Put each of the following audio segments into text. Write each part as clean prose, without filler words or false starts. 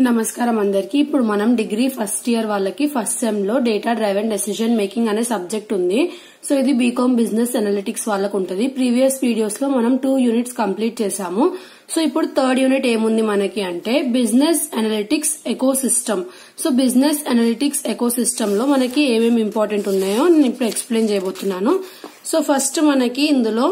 నమస్కారం అందరికి. ఇప్పుడు మనం డిగ్రీ ఫస్ట్ ఇయర్ వాళ్ళకి ఫస్ట్ సెమ్ లో డేటా డ్రైవెన్ డెసిషన్ మేకింగ్ అనే సబ్జెక్ట్ ఉంది. సో ఇది బీకామ్ బిజినెస్ అనలిటిక్స్ వాళ్ళకు ఉంటుంది. ప్రీవియస్ వీడియోస్ లో మనం 2 యూనిట్స్ కంప్లీట్ చేసాము. సో ఇప్పుడు థర్డ్ యూనిట్ ఏముంది మనకి అంటే business analytics eco system. So business analytics eco system లో మనకి ఏమేమి ఇంపార్టెంట్ ఉన్నాయో నేను ఇప్పుడు ఎక్స్ప్లెయిన్ చేయబోతున్నాను. సో ఫస్ట్ మనకి ఇందులో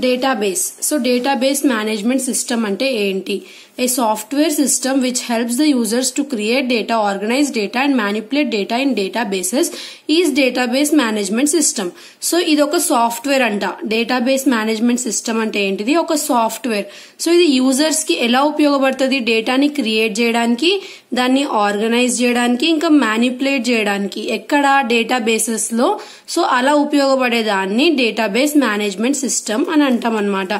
database. So database management system అంటే ఏంటి? A software system which helps the users to create data, organise data and manipulate data in databases is database management system. So ఇది ఒక సాఫ్ట్వేర్ అంట. Database management system అంటే ఏంటిది? ఒక software. So ఇది users కి ఎలా ఉపయోగపడుతుంది? డేటాని క్రియేట్ చేయడానికి, దాన్ని ఆర్గనైజ్ చేయడానికి, ఇంకా మ్యానిపులేట్ చేయడానికి. ఎక్కడ? డేటాబేసెస్ లో. సో అలా ఉపయోగపడేదాన్ని డేటాబేస్ మేనేజ్మెంట్ సిస్టమ్ అని అంటాం అన్నమాట.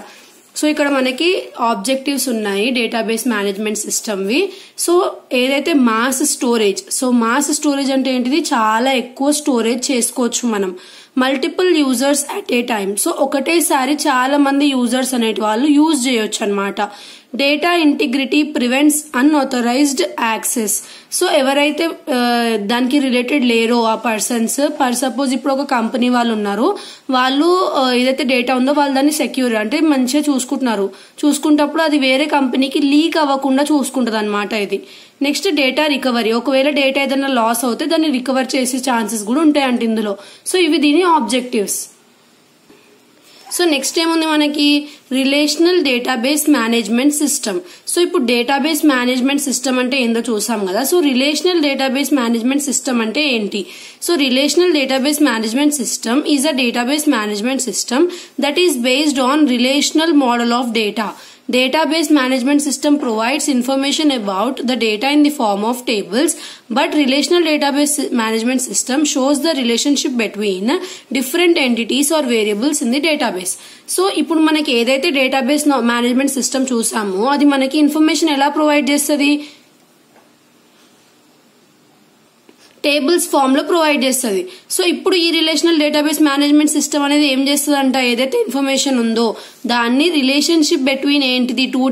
సో ఇక్కడ మనకి ఆబ్జెక్టివ్స్ ఉన్నాయి డేటాబేస్ మేనేజ్మెంట్ సిస్టమ్ వి. సో ఏదైతే mass storage. So mass storage అంటే ఏంటిది? చాలా ఎక్కువ స్టోరేజ్ చేసుకోవచ్చు మనం, multiple users at a time. So ఒకటేసారి చాలా మంది యూజర్స్ అనేటి వాళ్ళు యూజ్ చేయొచ్చు అనమాట. Data integrity prevents unauthorised access. So ఎవరైతే దానికి రిలేటెడ్ లేరో ఆ పర్సన్స్, సపోజ్ ఇప్పుడు ఒక కంపెనీ వాళ్ళు ఉన్నారు, వాళ్ళు ఏదైతే డేటా ఉందో వాళ్ళు దాన్ని సెక్యూర్ అంటే మంచిగా చూసుకుంటప్పుడు అది వేరే కంపెనీకి లీక్ అవ్వకుండా చూసుకుంటది అనమాట ఇది. Next data recovery. ఒకవేళ డేటా ఏదైనా లాస్ అవుతే దాన్ని రికవర్ చేసే ఛాన్సెస్ కూడా ఉంటాయంట ఇందులో. సో ఇవి దీని ఆబ్జెక్టివ్స్. సో నెక్స్ట్ ఏముంది మనకి? Relational database management system. So ఇప్పుడు డేటాబేస్ మేనేజ్మెంట్ సిస్టమ్ అంటే ఏందో చూసాం కదా. So relational database management system అంటే ఏంటి? So relational database management system is a database management system that is based on relational model of data. Database management system provides information about the data in the form of tables, but relational database management system shows the relationship between different entities or variables in the database. So ఇప్పుడు మనకి ఏదైతే database management system చూసామో అది మనకి information ఎలా provide చేస్తుంది? Tables form లో provide చేస్తుంది. So ఇప్పుడు ఈ రిలేషనల్ డేటాబేస్ మేనేజ్మెంట్ సిస్టమ్ అనేది ఏం చేస్తుంది అంట? ఏదైతే ఇన్ఫర్మేషన్ ఉందో దాన్ని రిలేషన్షిప్ బిట్వీన్ ఏంటిది? 2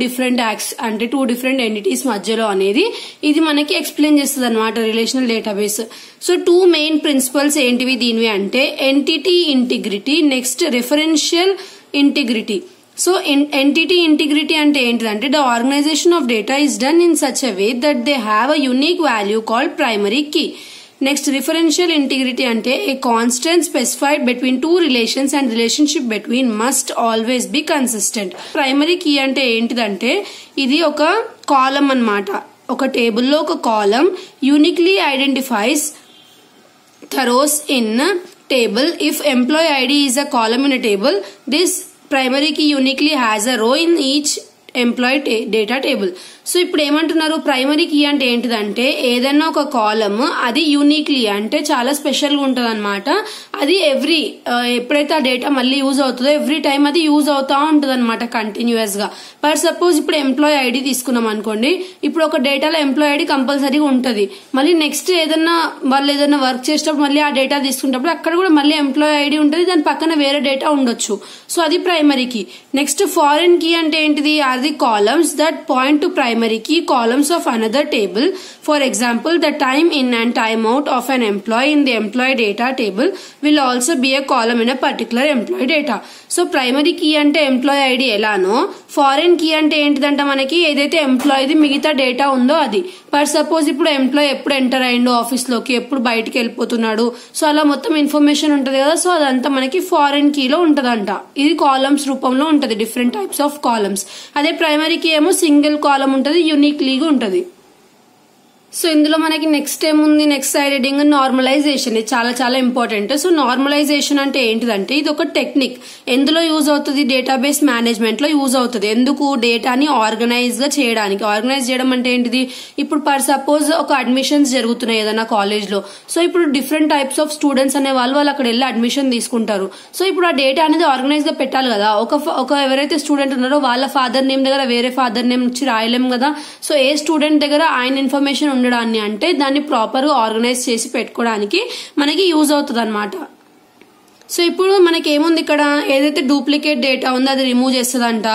డిఫరెంట్ ఎంటిటీస్ మధ్యలో అనేది ఇది మనకి ఎక్స్ప్లెయిన్ చేస్తుంది అనమాట relational database. So 2 main principles ఏంటివి దీనివి అంటే entity integrity, next referential integrity. So entity integrity అంటే ఏంటిదంటే the organisation of data is done in such a way that they have a unique value called primary key. Next referential integrity అంటే a constant specified between 2 relations and relationship between must always be consistent. Primary key అంటే ఏంటిదంటే ఇది ఒక column అన్నమాట. ఒక టేబుల్లో ఒక కాలం uniquely identifies the rows in table. If employee ID is a column in a table, this primary key uniquely has a row in each employee data table. So ఇప్పుడు ఏమంటున్నారు? ప్రైమరీ కీ అంటే ఏంటిదంటే ఏదైనా ఒక కాలమ్ అది uniquely అంటే చాలా special గా ఉంటది అనమాట. అది ఎప్పుడైతే ఆ డేటా మళ్ళీ యూజ్ అవుతుందో ఎవ్రీ టైం అది యూజ్ అవుతా ఉంటది అనమాట కంటిన్యూస్ గా. ఫర్ సపోజ్ ఇప్పుడు ఎంప్లాయీ ఐడి తీసుకున్నాం అనుకోండి. ఇప్పుడు ఒక డేటాలో ఎంప్లాయీ ఐడి కంపల్సరీగా ఉంటది. మళ్ళీ నెక్స్ట్ వాళ్ళు ఏదైనా వర్క్ చేసేటప్పుడు మళ్ళీ ఆ డేటా తీసుకున్నప్పుడు అక్కడ కూడా మళ్ళీ ఎంప్లాయీ ఐడి ఉంటది, దాని పక్కన వేరే డేటా ఉండొచ్చు. సో అది primary key. Next foreign key అంటే ఏంటిది? the columns that point to primary key columns of another table. For example, the time in and time out of an employee in the employee data table will also be a column in a particular employee data. So primary key అంటే employee ID ఎలానో, foreign key అంటే ఏంటిదంట మనకి ఏదైతే ఎంప్లాయీది మిగతా data ఉందో అది. ఫర్ సపోజ్ ఇప్పుడు ఎంప్లాయీ ఎప్పుడు ఎంటర్ అయ్యిండో ఆఫీస్ లోకి, ఎప్పుడు బయటికి వెళ్ళిపోతున్నాడు, సో అలా మొత్తం ఇన్ఫర్మేషన్ ఉంటది కదా. సో అదంతా మనకి ఫారెన్ కీలో ఉంటదంట. ఇది కాలమ్స్ రూపంలో ఉంటది, డిఫరెంట్ టైప్స్ ఆఫ్ కాలమ్స్. అదే ప్రైమరీ కీ ఏమో సింగిల్ కాలం ఉంటది, యూనిక్లీగా ఉంటది. సో ఇందులో మనకి నెక్స్ట్ ఏముంది? Next side heading normalisation. ఇది చాలా చాలా ఇంపార్టెంట్. సో నార్మలైజేషన్ అంటే ఏంటిదంటే ఇది ఒక టెక్నిక్. ఎందులో యూజ్ అవుతుంది? డేటాబేస్ మేనేజ్మెంట్ లో యూజ్ అవుతుంది. ఎందుకు? డేటాని ఆర్గనైజ్ గా చేయడానికి. ఆర్గనైజ్ చేయడం అంటే ఏంటిది? ఇప్పుడు ఫర్ సపోజ్ ఒక అడ్మిషన్స్ జరుగుతున్నాయి ఏదైనా కాలేజ్ లో. సో ఇప్పుడు డిఫరెంట్ టైప్స్ ఆఫ్ స్టూడెంట్స్ అనే వాళ్ళు అక్కడ వెళ్ళి అడ్మిషన్ తీసుకుంటారు. సో ఇప్పుడు ఆ డేటా అనేది ఆర్గనైజ్ గా పెట్టాలి కదా. ఒక ఎవరైతే స్టూడెంట్ ఉన్నారో వాళ్ళ ఫాదర్ నేమ్ దగ్గర వేరే ఫాదర్ నేమ్ వచ్చి రాయలేం కదా. సో ఏ స్టూడెంట్ దగ్గర ఆయన ఇన్ఫర్మేషన్ ఉండడాన్ని అంటే దాన్ని ప్రాపర్ గా ఆర్గనైజ్ చేసి పెట్టుకోవడానికి మనకి యూజ్ అవుతుంది అనమాట. సో ఇప్పుడు మనకి ఏముంది ఇక్కడ, ఏదైతే డూప్లికేట్ డేటా ఉందో అది రిమూవ్ చేస్తుందంట.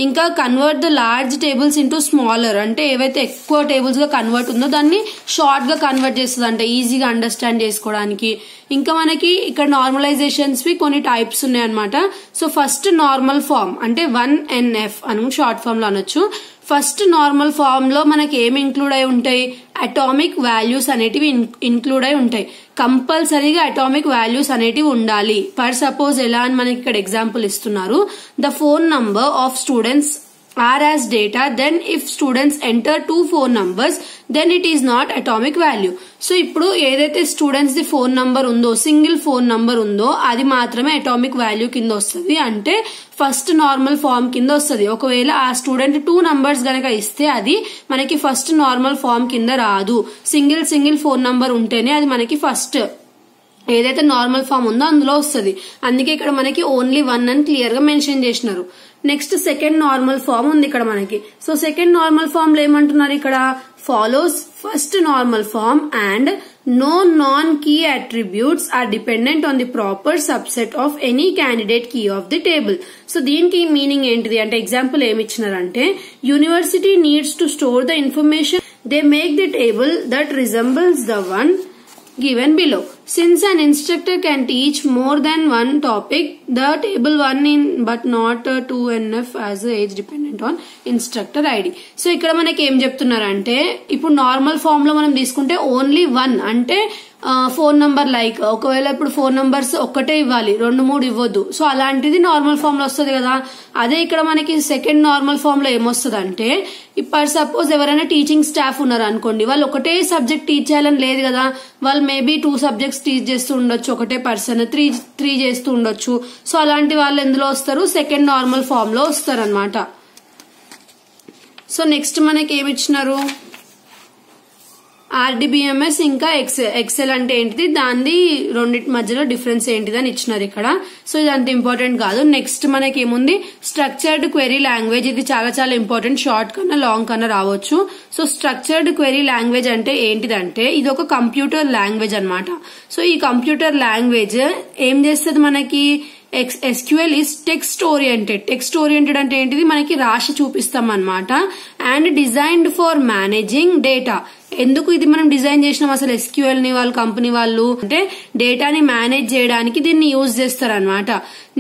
ఇంకా convert the large tables into smaller, అంటే ఏవైతే ఎక్కువ టేబుల్స్ గా కన్వర్ట్ ఉందో దాన్ని షార్ట్ గా కన్వర్ట్ చేస్తుందంట, ఈజీగా అండర్స్టాండ్ చేసుకోవడానికి. ఇంకా మనకి ఇక్కడ నార్మలైజేషన్స్ వి కొన్ని టైప్స్ ఉన్నాయన్నమాట. సో ఫస్ట్ నార్మల్ ఫామ్ అంటే 1NF అని షార్ట్ ఫామ్ లో అనొచ్చు. ఫస్ట్ నార్మల్ ఫామ్ లో మనకి ఏమి ఇంక్లూడ్ అయి ఉంటాయి, అటామిక్ వాల్యూస్ అనేటివి ఇంక్లూడ్ అయి ఉంటాయి. కంపల్సరీగా అటామిక్ వాల్యూస్ అనేటివి ఉండాలి. ఫర్ సపోజ్ ఎలా అని మనకి ఇక్కడ ఎగ్జాంపుల్ ఇస్తున్నారు, the phone number of students are as data, then if students enter 2 phone numbers then it is not atomic value. So ఇప్పుడు ఏదైతే స్టూడెంట్స్ ది ఫోన్ నంబర్ ఉందో, సింగిల్ ఫోన్ నంబర్ ఉందో అది మాత్రమే అటామిక్ వాల్యూ కింద వస్తుంది, అంటే ఫస్ట్ నార్మల్ ఫామ్ కింద వస్తుంది. ఒకవేళ ఆ స్టూడెంట్ 2 నంబర్స్ గనక ఇస్తే అది మనకి ఫస్ట్ నార్మల్ ఫామ్ కింద రాదు. సింగిల్ ఫోన్ నంబర్ ఉంటేనే అది మనకి ఫస్ట్ ఏదైతే నార్మల్ ఫామ్ ఉందో అందులో వస్తుంది. అందుకే ఇక్కడ మనకి ఓన్లీ 1 అని క్లియర్ గా మెన్షన్ చేసినారు. నెక్స్ట్ సెకండ్ నార్మల్ ఫామ్ ఉంది ఇక్కడ మనకి. సో సెకండ్ నార్మల్ ఫామ్ లో ఏమంటున్నారు ఇక్కడ, follows first normal form and no non-key attributes are dependent on the proper subset of any candidate key of the table. So దీనికి meaning ఏంటిది అంటే, example ఏమి ఇచ్చినారంటే, university needs to store the information they make the table that resembles the one given below. Since an instructor can teach more than one topic, the table 1 in but not 2NF as a age dependent on instructor ID. So ఇక్కడ మనకి ఏం చెప్తున్నారంటే, ఇప్పుడు normal form లో మనం తీసుకుంటే only 1 అంటే phone number, like ఒకవేళ ఇప్పుడు ఫోన్ నంబర్స్ ఒక్కటే ఇవ్వాలి, 2-3 ఇవ్వద్దు. సో అలాంటిది నార్మల్ ఫామ్ లో వస్తుంది కదా. అదే ఇక్కడ మనకి సెకండ్ నార్మల్ ఫామ్ లో ఏమొస్తుంది అంటే, ఇప్పుడు సపోజ్ ఎవరైనా టీచింగ్ స్టాఫ్ ఉన్నారు అనుకోండి, వాళ్ళు ఒకటే సబ్జెక్ట్ టీచ్ చేయాలని లేదు కదా, వాళ్ళు మేబీ 2 సబ్జెక్ట్స్ టీచ్ చేస్తూ ఉండొచ్చు, ఒకటే పర్సన్ 3 చేస్తూ ఉండొచ్చు. సో అలాంటి వాళ్ళు ఎందులో వస్తారు, సెకండ్ నార్మల్ ఫామ్ లో వస్తారు అనమాట. సో నెక్స్ట్ మనకి ఏమి ఇచ్చినారు, RDBMS ఇంకా ఎక్సెల్ అంటే ఏంటిది, దాని రెండింటి మధ్యలో డిఫరెన్స్ ఏంటిది అని ఇచ్చినారు ఇక్కడ. సో ఇది అంత ఇంపార్టెంట్ కాదు. నెక్స్ట్ మనకి ఏముంది, స్ట్రక్చర్డ్ క్వెరీ లాంగ్వేజ్. ఇది చాలా ఇంపార్టెంట్, షార్ట్ కన్నా లాంగ్ కన్నా రావచ్చు. సో స్ట్రక్చర్డ్ క్వెరీ లాంగ్వేజ్ అంటే ఏంటిదంటే, ఇది ఒక కంప్యూటర్ లాంగ్వేజ్ అన్నమాట. సో ఈ కంప్యూటర్ లాంగ్వేజ్ ఏం చేస్తుంది మనకి, SQL is text oriented. Text oriented అంటే ఏంటిది, మనకి రాసి చూపిస్తాం అన్నమాట. And designed for managing data. ఎందుకు ఇది మనం డిజైన్ చేసినాం అసలు SQL ని, వాళ్ళ కంపెనీ వాళ్ళు అంటే డేటాని మేనేజ్ చేయడానికి దీన్ని యూజ్ చేస్తారనమాట.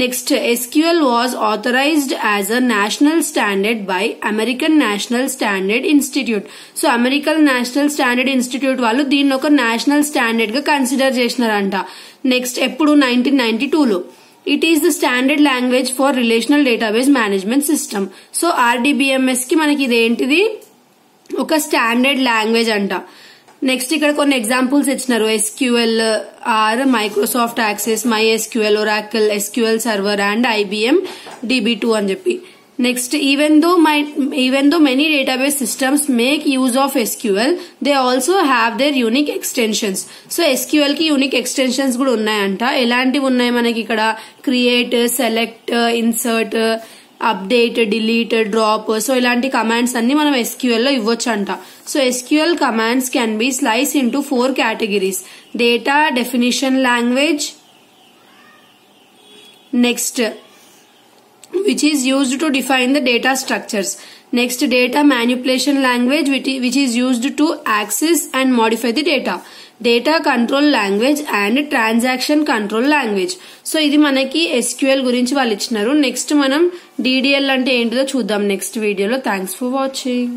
Next, SQL was authorised as a national standard by American National Standard Institute. So American National Standard Institute వాళ్ళు దీన్ని ఒక నేషనల్ స్టాండర్డ్ గా కన్సిడర్ చేసినారంట. నెక్స్ట్ ఎప్పుడు, 1992లో. It is the standard language for relational database management system. So RDBMS కి మనకి ఇదేంటిది, ఒక స్టాండర్డ్ లాంగ్వేజ్ అంట. నెక్స్ట్ ఇక్కడ కొన్ని ఎగ్జాంపుల్స్ ఇచ్చినారు, SQL are Microsoft access, MySQL, Oracle, SQL server and IBM DB2 అని చెప్పి. Next, even though many database systems make use of SQL, they also have their unique extensions. So SQL కి unique extensions కూడా ఉన్నాయంట. ఎలాంటివి ఉన్నాయి మనకి ఇక్కడ, create, select, insert, update, delete, drop. So ఇలాంటి కమాండ్స్ అన్ని మనం SQL లో ఇవ్వచ్చు అంట. So SQL commands can be slice into 4 categories. Data definition language, next which is used to define the data structures. Next, data manipulation language which is used to access and modify the data. Data control language and transaction control language. So ఇది మనకి SQL గురించి వాళ్ళు ఇచ్చినారు. Next మనం DDL అంటే ఏంటిదో చూద్దాం next వీడియోలో. Thanks for watching.